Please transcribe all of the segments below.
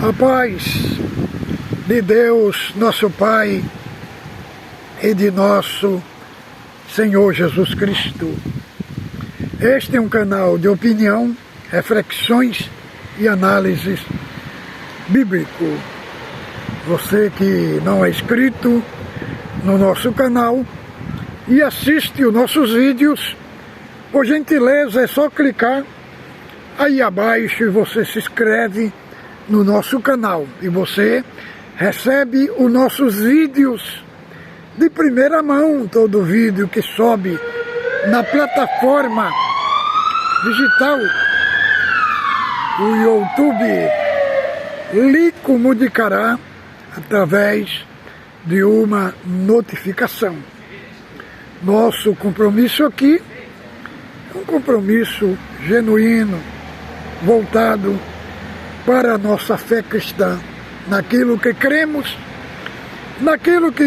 A paz de Deus, nosso Pai, e de nosso Senhor Jesus Cristo. Este é um canal de opinião, reflexões e análises bíblico. Você que não é inscrito no nosso canal e assiste os nossos vídeos, por gentileza é só clicar aí abaixo e você se inscreve no nosso canal e você recebe os nossos vídeos de primeira mão. Todo vídeo que sobe na plataforma digital, o YouTube lhe comunicará através de uma notificação. Nosso compromisso aqui é um compromisso genuíno, voltado para a nossa fé cristã, naquilo que cremos, naquilo que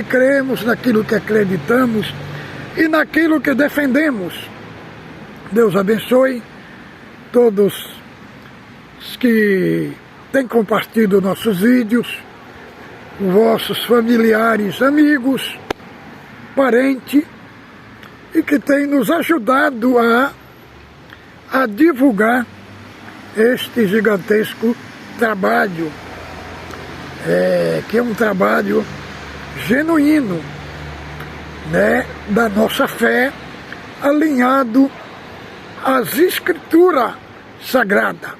acreditamos e naquilo que defendemos. Deus abençoe todos os que têm compartilhado nossos vídeos, vossos familiares, amigos, parentes, e que têm nos ajudado a divulgar este gigantesco trabalho, que é um trabalho genuíno, né, da nossa fé, alinhado às Escrituras Sagradas.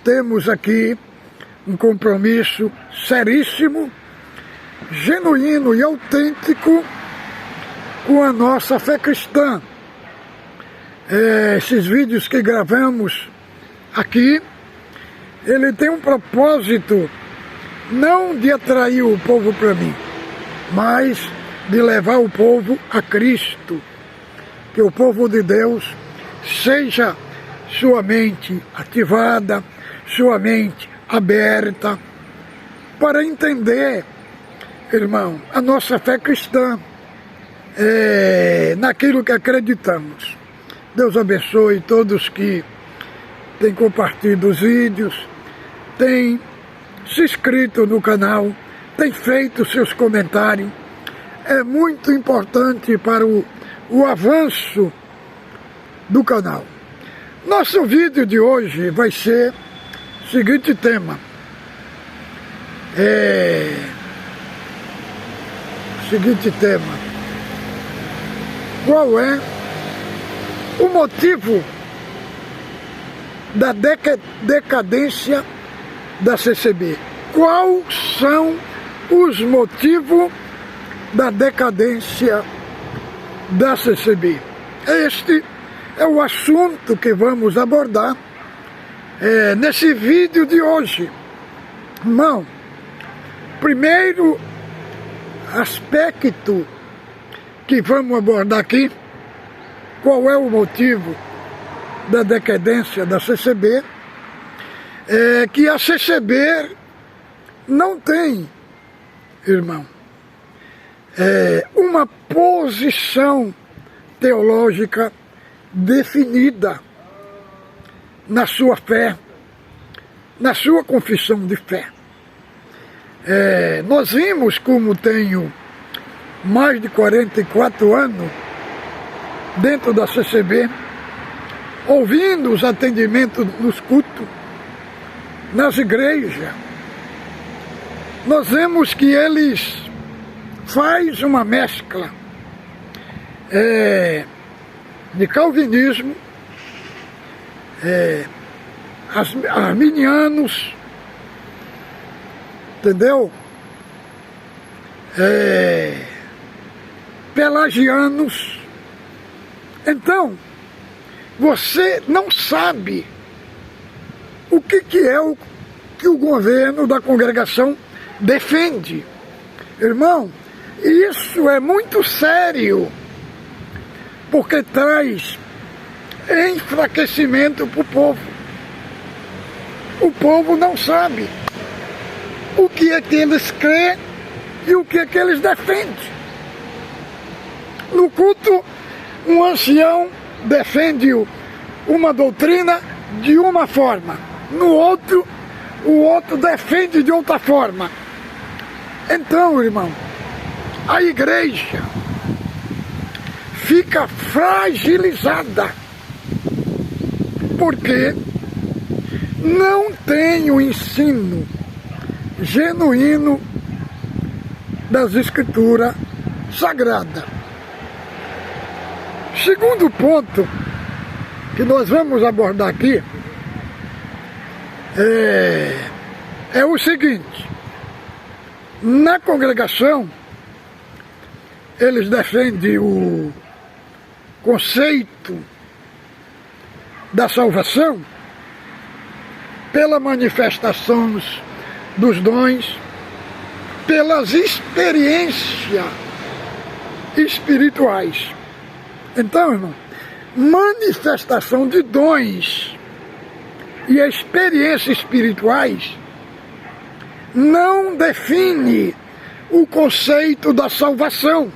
Temos aqui um compromisso seríssimo, genuíno e autêntico com a nossa fé cristã. Esses vídeos que gravamos aqui, ele tem um propósito não de atrair o povo para mim, mas de levar o povo a Cristo. Que o povo de Deus seja sua mente ativada, sua mente aberta, para entender, irmão, a nossa fé cristã, naquilo que acreditamos. Deus abençoe todos que têm compartilhado os vídeos, têm se inscrito no canal, têm feito seus comentários. É muito importante para o avanço do canal. Nosso vídeo de hoje vai ser o seguinte tema. Qual é o motivo da decadência da CCB? Quais são os motivos da decadência da CCB? Este é o assunto que vamos abordar nesse vídeo de hoje. Irmão, primeiro aspecto que vamos abordar aqui, qual é o motivo da decadência da CCB, é que a CCB não tem, irmão, uma posição teológica definida na sua fé, na sua confissão de fé. Nós vimos, como tenho mais de 44 anos dentro da CCB, ouvindo os atendimentos nos cultos, nas igrejas, nós vemos que eles fazem uma mescla de calvinismo, arminianos, entendeu? Pelagianos. Então, você não sabe o que é o que o governo da congregação defende. Irmão, isso é muito sério, porque traz enfraquecimento para o povo. O povo não sabe o que é que eles creem e o que é que eles defendem. No culto, um ancião defende uma doutrina de uma forma, no outro, o outro defende de outra forma. Então, irmão, a igreja fica fragilizada, porque não tem o ensino genuíno das Escrituras Sagradas. Segundo ponto que nós vamos abordar aqui é o seguinte: na congregação eles defendem o conceito da salvação pelas manifestações dos dons, pelas experiências espirituais. Então, irmão, manifestação de dons e experiências espirituais não define o conceito da salvação,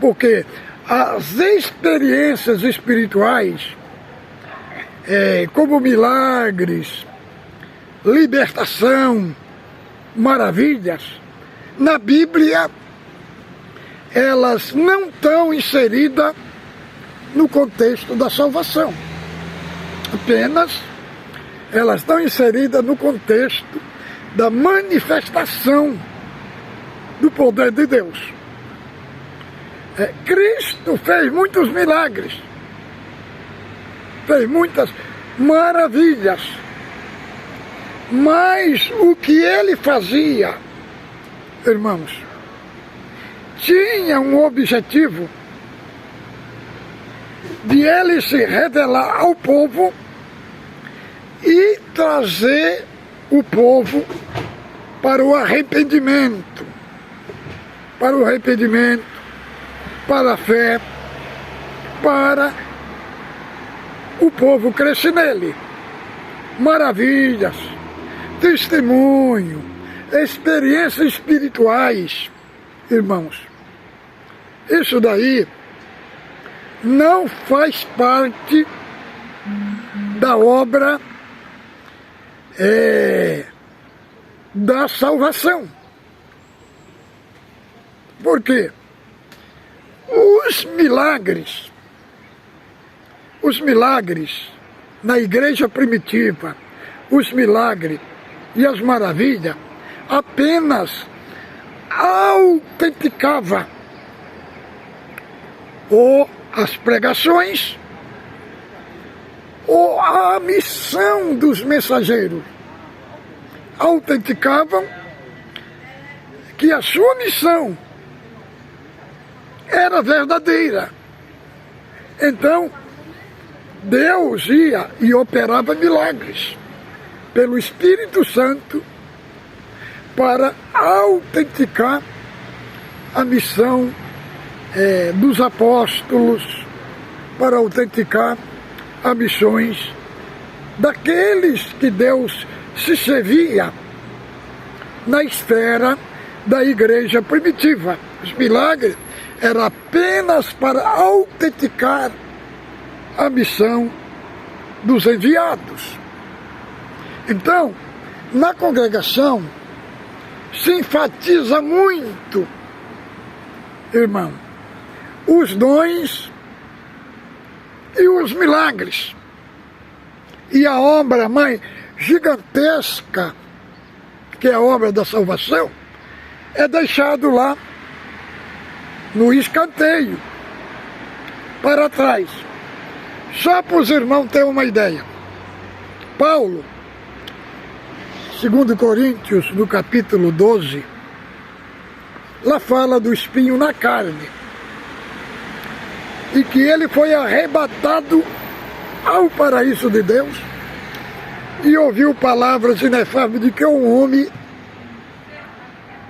porque as experiências espirituais, como milagres, libertação, maravilhas, na Bíblia elas não estão inseridas no contexto da salvação. Apenas elas estão inseridas no contexto da manifestação do poder de Deus. Cristo fez muitos milagres, fez muitas maravilhas, mas o que ele fazia, irmãos, tinha um objetivo de ele se revelar ao povo e trazer o povo para o arrependimento, para a fé, para o povo crescer nele. Maravilhas, testemunho, experiências espirituais, irmãos. Isso daí não faz parte da obra da salvação. Por quê? Os milagres na igreja primitiva, os milagres e as maravilhas apenas autenticava ou as pregações ou a missão dos mensageiros. Autenticavam que a sua missão era verdadeira. Então, Deus ia e operava milagres pelo Espírito Santo para autenticar a missão dos apóstolos, para autenticar as missões daqueles que Deus se servia na esfera da igreja primitiva. Os milagres eram apenas para autenticar a missão dos enviados. Então, na congregação, se enfatiza muito, irmão, os dons e os milagres. E a obra mais gigantesca, que é a obra da salvação, é deixado lá no escanteio, para trás. Só para os irmãos terem uma ideia. Paulo, 2 Coríntios, no capítulo 12, lá fala do espinho na carne, e que ele foi arrebatado ao paraíso de Deus e ouviu palavras inefáveis de que um homem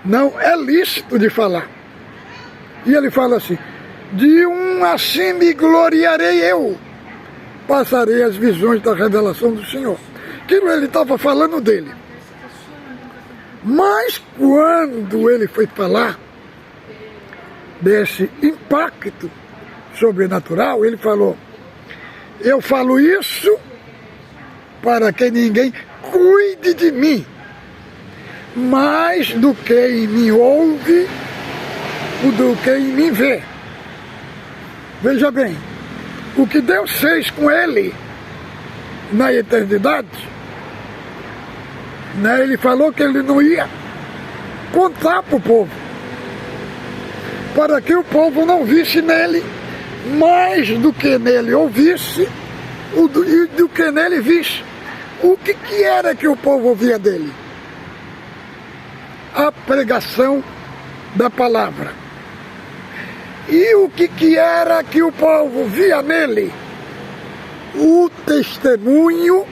não é lícito de falar. E ele fala assim: de um assim me gloriarei eu, passarei as visões da revelação do Senhor. Aquilo ele estava falando dele. Mas quando ele foi falar desse impacto sobrenatural, ele falou: eu falo isso para que ninguém cuide de mim, mais do que em mim ouve, do que em mim vê. Veja bem, o que Deus fez com ele na eternidade, né, ele falou que ele não ia contar para o povo, para que o povo não visse nele mais do que nele ouvisse e do que nele visse. O que era que o povo ouvia dele? A pregação da palavra. E o que era que o povo via nele? O testemunho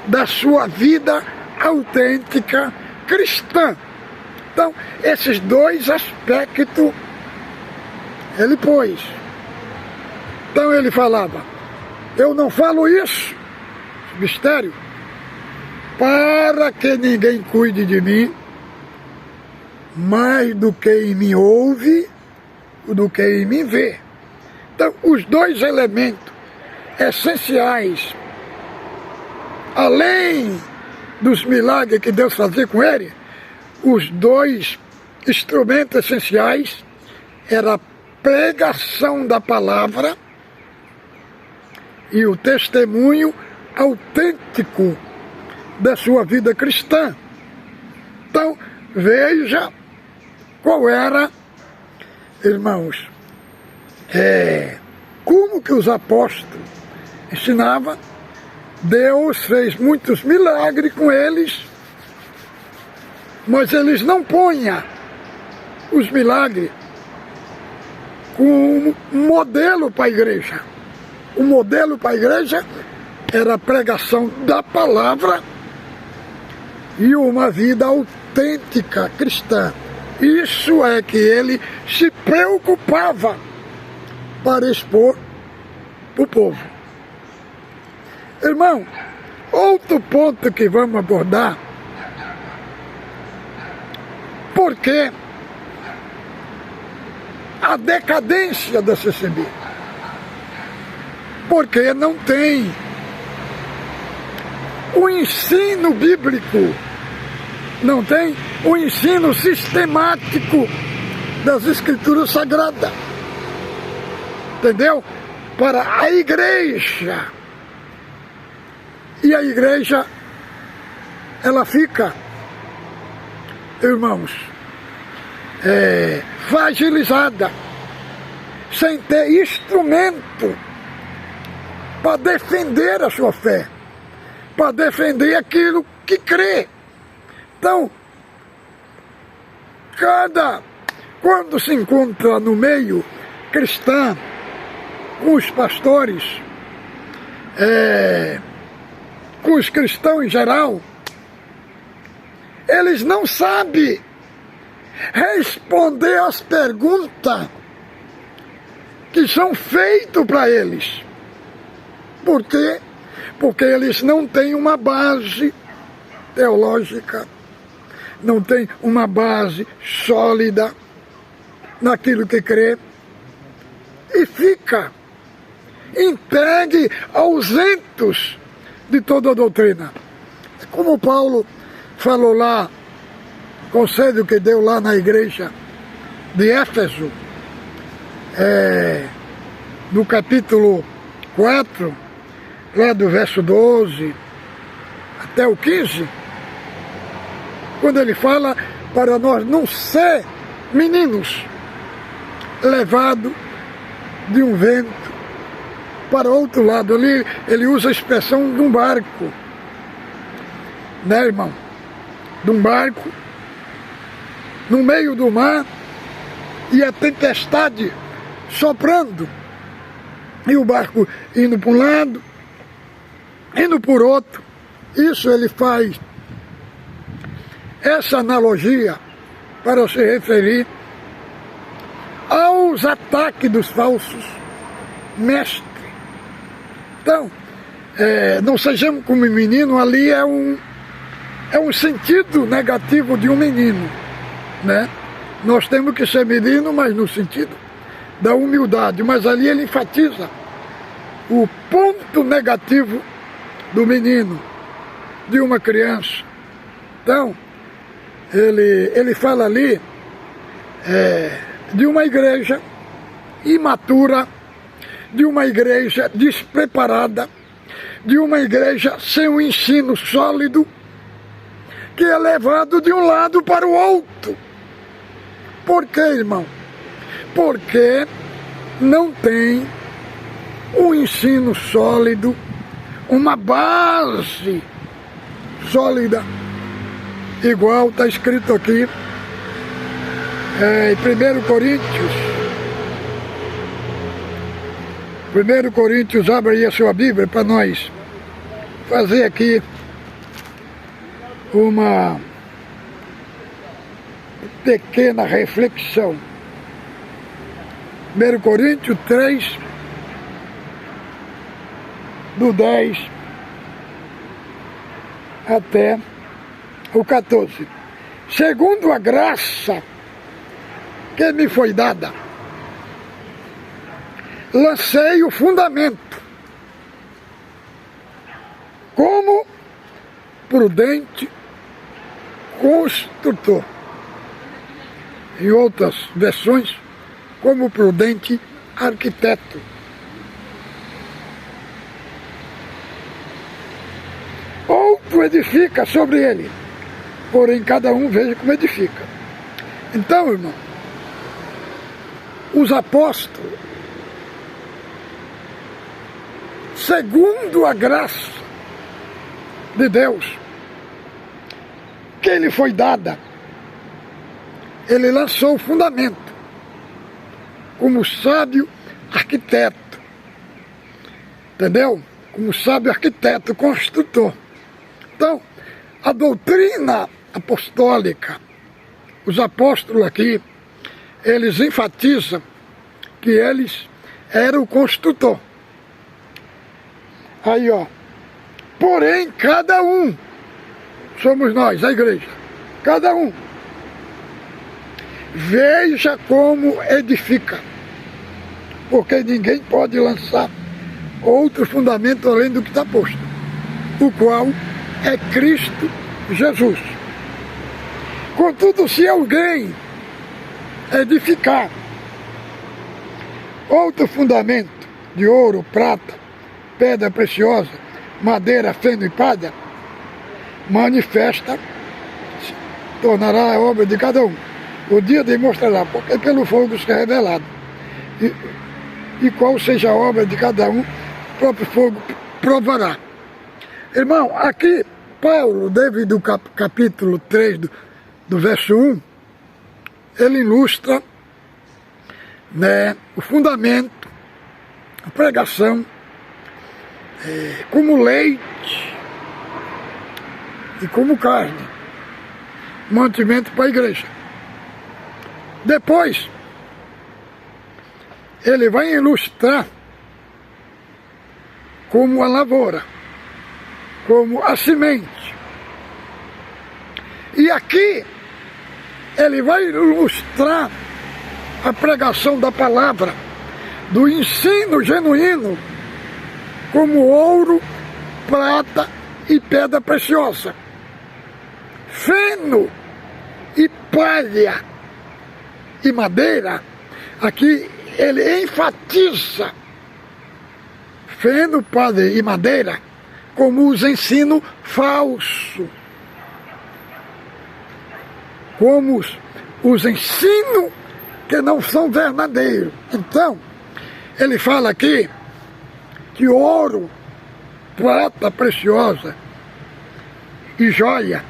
da sua vida autêntica cristã. Então, esses dois aspectos ele pôs. Então ele falava, eu não falo isso, mistério, para que ninguém cuide de mim, mais do que em mim ouve, do que em mim vê. Então, os dois elementos essenciais, além dos milagres que Deus fazia com ele, os dois instrumentos essenciais era a pregação da palavra e o testemunho autêntico da sua vida cristã. Então, veja qual era, irmãos, como que os apóstolos ensinavam. Deus fez muitos milagres com eles, mas eles não ponham os milagres como modelo para a igreja. O modelo para a igreja era a pregação da palavra e uma vida autêntica cristã. Isso é que ele se preocupava para expor para o povo. Irmão, outro ponto que vamos abordar, porque a decadência da CCB, porque não tem o ensino bíblico, não tem o ensino sistemático das Escrituras Sagradas, entendeu? Para a igreja. E a igreja, ela fica, irmãos, fragilizada, sem ter instrumento para defender a sua fé, para defender aquilo que crê. Então, quando se encontra no meio cristão, com os pastores, com os cristãos em geral, eles não sabem responder às perguntas que são feitas para eles. Por quê? Porque eles não têm uma base teológica, não têm uma base sólida naquilo que crê, e fica entregue ausentes de toda a doutrina. Como Paulo falou lá, conselho que deu lá na igreja de Éfeso, no capítulo 4, lá do verso 12 até o 15, quando ele fala para nós não ser meninos levados de um vento para outro lado. Ali ele usa a expressão de um barco, né, irmão? De um barco no meio do mar e a tempestade soprando e o barco indo para um lado, indo por outro. Isso ele faz essa analogia para se referir aos ataques dos falsos mestres. Então, não sejamos como menino, ali é um sentido negativo de um menino, né? Nós temos que ser menino, mas no sentido da humildade, mas ali ele enfatiza o ponto negativo do menino, de uma criança. Então, ele fala ali de uma igreja imatura, de uma igreja despreparada, de uma igreja sem um ensino sólido, que é levado de um lado para o outro. Por quê, irmão? Porque não tem um ensino sólido, uma base sólida, igual está escrito aqui em 1 Coríntios, abre aí a sua Bíblia para nós fazer aqui uma pequena reflexão. 1 Coríntios 3, do 10 até o 14. Segundo a graça que me foi dada, lancei o fundamento, como prudente construtor. Em outras versões, como prudente arquiteto. Outro edifica sobre ele, porém cada um veja como edifica. Então, irmão, os apóstolos, segundo a graça de Deus que lhe foi dada, ele lançou o fundamento como sábio arquiteto, entendeu? Como sábio arquiteto, construtor. Então, a doutrina apostólica, os apóstolos aqui, eles enfatizam que eles eram o construtor. Aí, ó, porém, cada um, somos nós, a igreja, cada um, veja como edifica, porque ninguém pode lançar outro fundamento além do que está posto, o qual é Cristo Jesus. Contudo, se alguém edificar outro fundamento de ouro, prata, pedra preciosa, madeira, feno e palha, manifesta, tornará a obra de cada um. O dia demonstrará, porque pelo fogo será revelado. E qual seja a obra de cada um, o próprio fogo provará. Irmão, aqui Paulo, desde o capítulo 3, do verso 1, ele ilustra, né, o fundamento, a pregação, como leite e como carne, mantimento para a igreja. Depois, ele vai ilustrar como a lavoura, como a semente. E aqui, ele vai ilustrar a pregação da palavra, do ensino genuíno, como ouro, prata e pedra preciosa, feno e palha e madeira. Aqui ele enfatiza feno, palha e madeira como os ensinos falsos, como os ensinos que não são verdadeiros. Então, ele fala aqui que ouro, prata preciosa e joia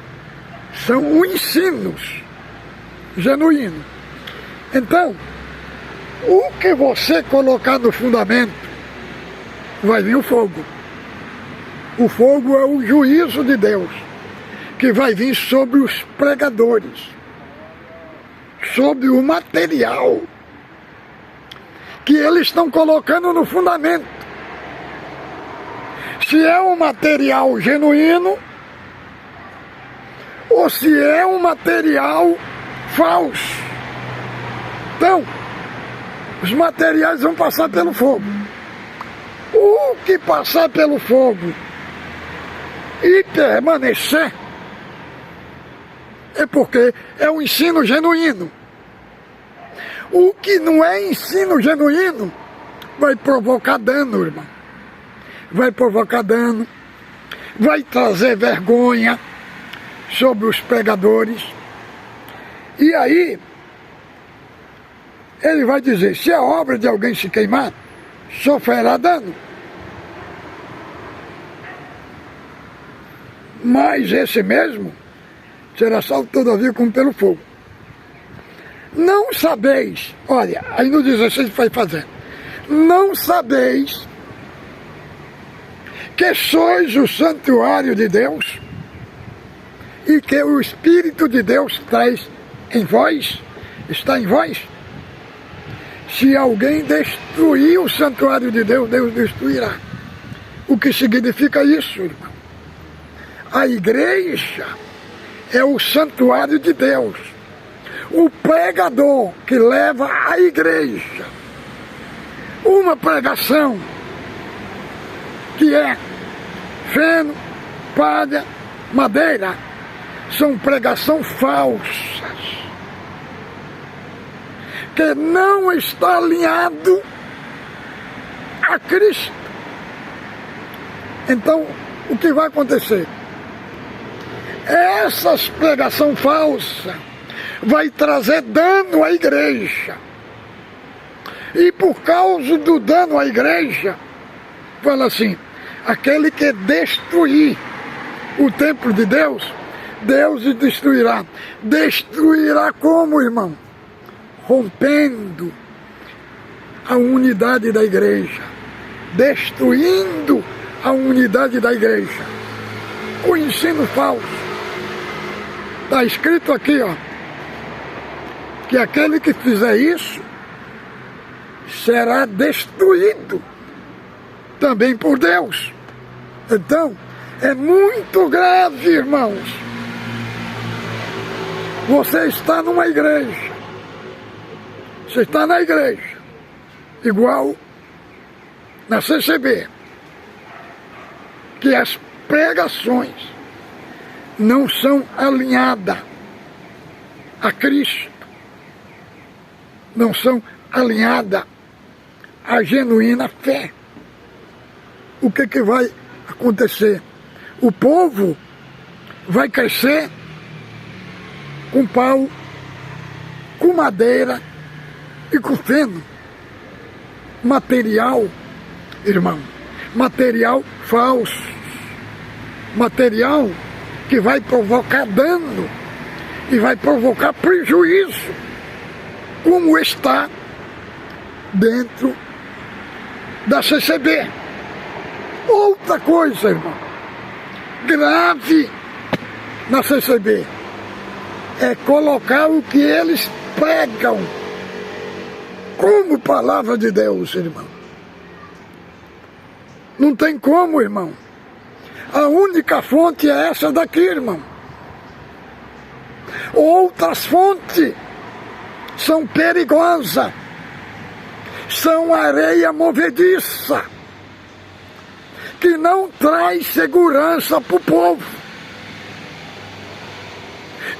são ensinos genuínos. Então, o que você colocar no fundamento, vai vir o fogo. O fogo é o juízo de Deus, que vai vir sobre os pregadores, sobre o material que eles estão colocando no fundamento. Se é um material genuíno ou se é um material falso. Então, os materiais vão passar pelo fogo. O que passar pelo fogo e permanecer, é porque é um ensino genuíno. O que não é ensino genuíno vai provocar dano, irmão. Vai provocar dano, vai trazer vergonha sobre os pregadores. E aí, ele vai dizer, se a obra de alguém se queimar, sofrerá dano. Mas esse mesmo será salvo todavia como pelo fogo. Não sabeis, olha, aí no 16 vai fazer, não sabeis que sois o santuário de Deus e que o Espírito de Deus traz em vós, está em vós? Se alguém destruir o santuário de Deus, Deus destruirá. O que significa isso, irmão? A igreja é o santuário de Deus. O pregador que leva a igreja uma pregação que é feno, palha, madeira, são pregação falsas, que não está alinhado a Cristo. Então, o que vai acontecer? Essas pregação falsa vai trazer dano à igreja. E por causa do dano à igreja, fala assim, aquele que destruir o templo de Deus, Deus o destruirá. Destruirá como, irmão? Rompendo a unidade da igreja, destruindo a unidade da igreja, com ensino falso. Está escrito aqui, ó, que aquele que fizer isso será destruído também por Deus. Então, é muito grave, irmãos. Você está numa igreja, você está na igreja, igual na CCB, que as pregações não são alinhadas a Cristo, não são alinhadas à genuína fé. O que vai acontecer? O povo vai crescer com pau, com madeira e com feno. Material, irmão, material falso, material que vai provocar dano e vai provocar prejuízo, como está dentro da CCB. Outra coisa, irmão, grave na CCB é colocar o que eles pregam como palavra de Deus, irmão. Não tem como, irmão. A única fonte é essa daqui, irmão. Outras fontes são perigosas, são areia movediça, que não traz segurança para o povo,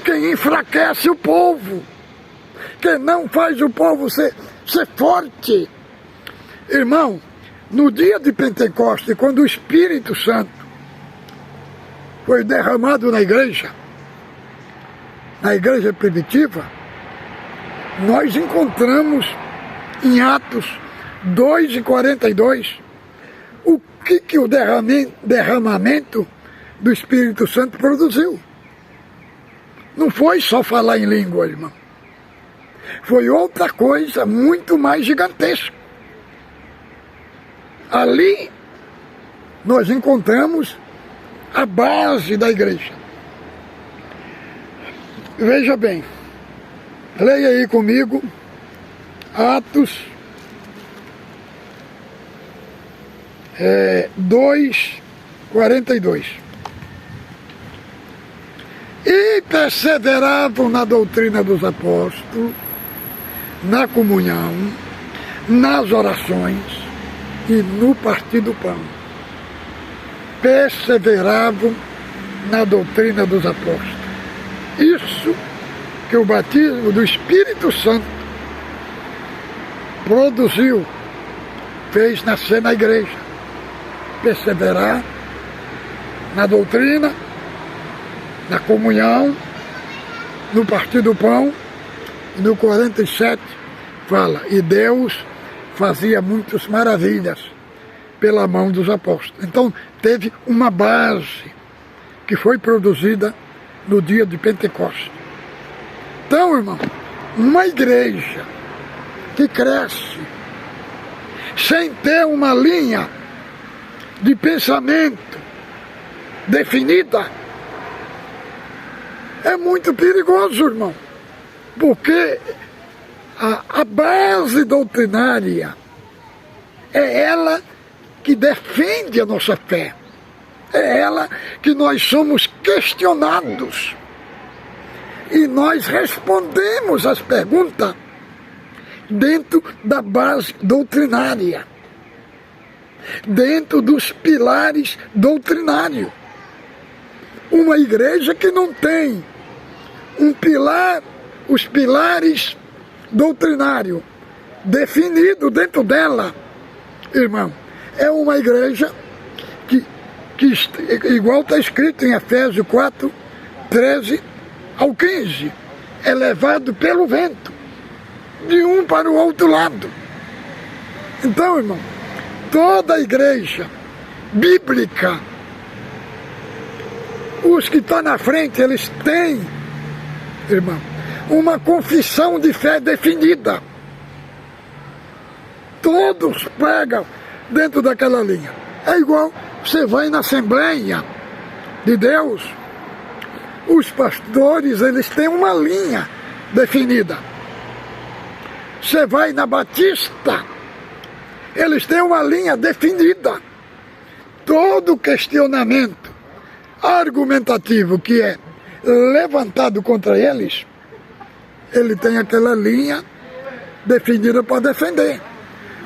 que enfraquece o povo, que não faz o povo ser forte. Irmão, no dia de Pentecostes, quando o Espírito Santo foi derramado na igreja primitiva, nós encontramos em Atos 2:42 o que o derramamento do Espírito Santo produziu. Não foi só falar em língua, irmão. Foi outra coisa muito mais gigantesca. Ali nós encontramos a base da igreja. Veja bem, leia aí comigo Atos 2:42. E perseveravam na doutrina dos apóstolos, na comunhão, nas orações e no partir do pão. Perseveravam na doutrina dos apóstolos. Isso que o batismo do Espírito Santo produziu, fez nascer na igreja. Perseverar na doutrina, na comunhão, no partir do pão. No 47 fala, e Deus fazia muitas maravilhas pela mão dos apóstolos. Então teve uma base que foi produzida no dia de Pentecostes. Então, irmão, uma igreja que cresce sem ter uma linha de pensamento definida é muito perigoso, irmão, porque a base doutrinária é ela que defende a nossa fé, é ela que nós somos questionados e nós respondemos as perguntas dentro da base doutrinária, dentro dos pilares doutrinários. Uma igreja que não tem um pilar, os pilares doutrinários definidos dentro dela, irmão, é uma igreja que igual está escrito em Efésios 4, 13 ao 15, é levado pelo vento, de um para o outro lado. Então, irmão, toda a igreja bíblica, os que estão na frente, eles têm, irmão, uma confissão de fé definida. Todos pregam dentro daquela linha. É igual, você vai na Assembleia de Deus, os pastores, eles têm uma linha definida. Você vai na Batista, eles têm uma linha definida. Todo questionamento argumentativo que é levantado contra eles, ele tem aquela linha definida para defender.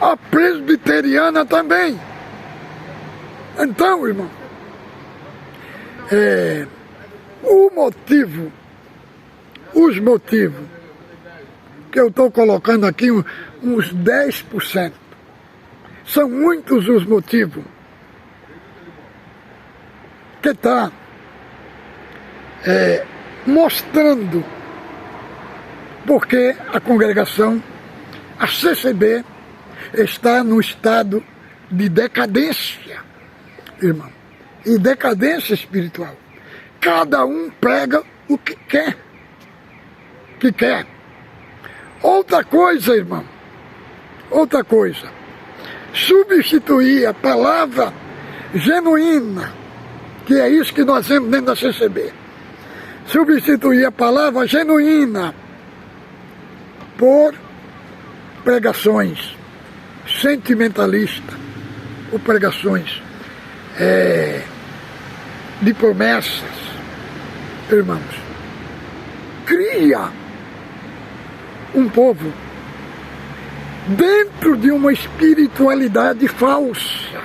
A presbiteriana também. Então, irmão, os motivos que eu estou colocando aqui, uns 10%, são muitos os motivos que está mostrando porque a congregação, a CCB, está no estado de decadência, irmão, e decadência espiritual. Cada um prega o que quer. Outra coisa, irmão, outra coisa, substituir a palavra genuína, que é isso que nós vemos dentro da CCB, substituir a palavra genuína por pregações sentimentalistas, ou pregações de promessas, irmãos, cria um povo dentro de uma espiritualidade falsa,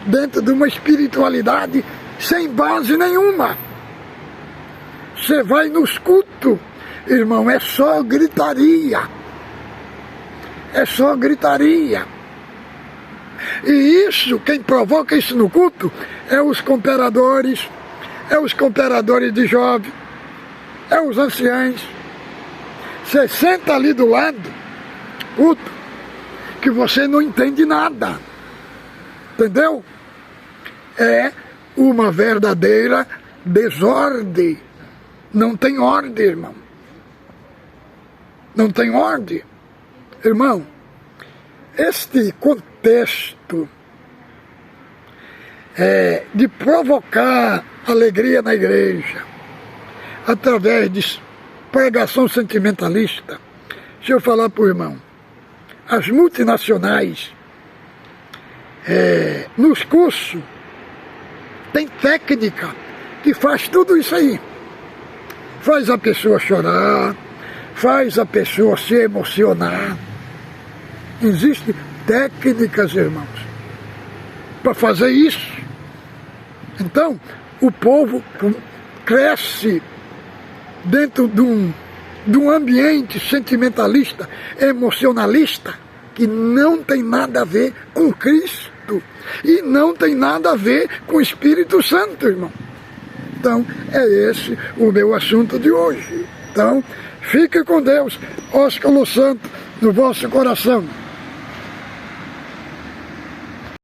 dentro de uma espiritualidade sem base nenhuma. Você vai nos cultos, irmão, é só gritaria. É só gritaria. E isso, quem provoca isso no culto, é os cooperadores, de jovens, é os anciãos. Você senta ali do lado, culto, que você não entende nada. Entendeu? É uma verdadeira desordem. Não tem ordem, irmão. Não tem ordem. Irmão, este contexto de provocar alegria na igreja através de pregação sentimentalista, deixa eu falar para o irmão, as multinacionais nos cursos tem técnica que faz tudo isso aí. Faz a pessoa chorar, faz a pessoa se emocionar. Existem técnicas, irmãos, para fazer isso. Então, o povo cresce dentro de um ambiente sentimentalista, emocionalista, que não tem nada a ver com Cristo e não tem nada a ver com o Espírito Santo, irmão. Então, é esse o meu assunto de hoje. Então, fique com Deus, ósculo santo no vosso coração.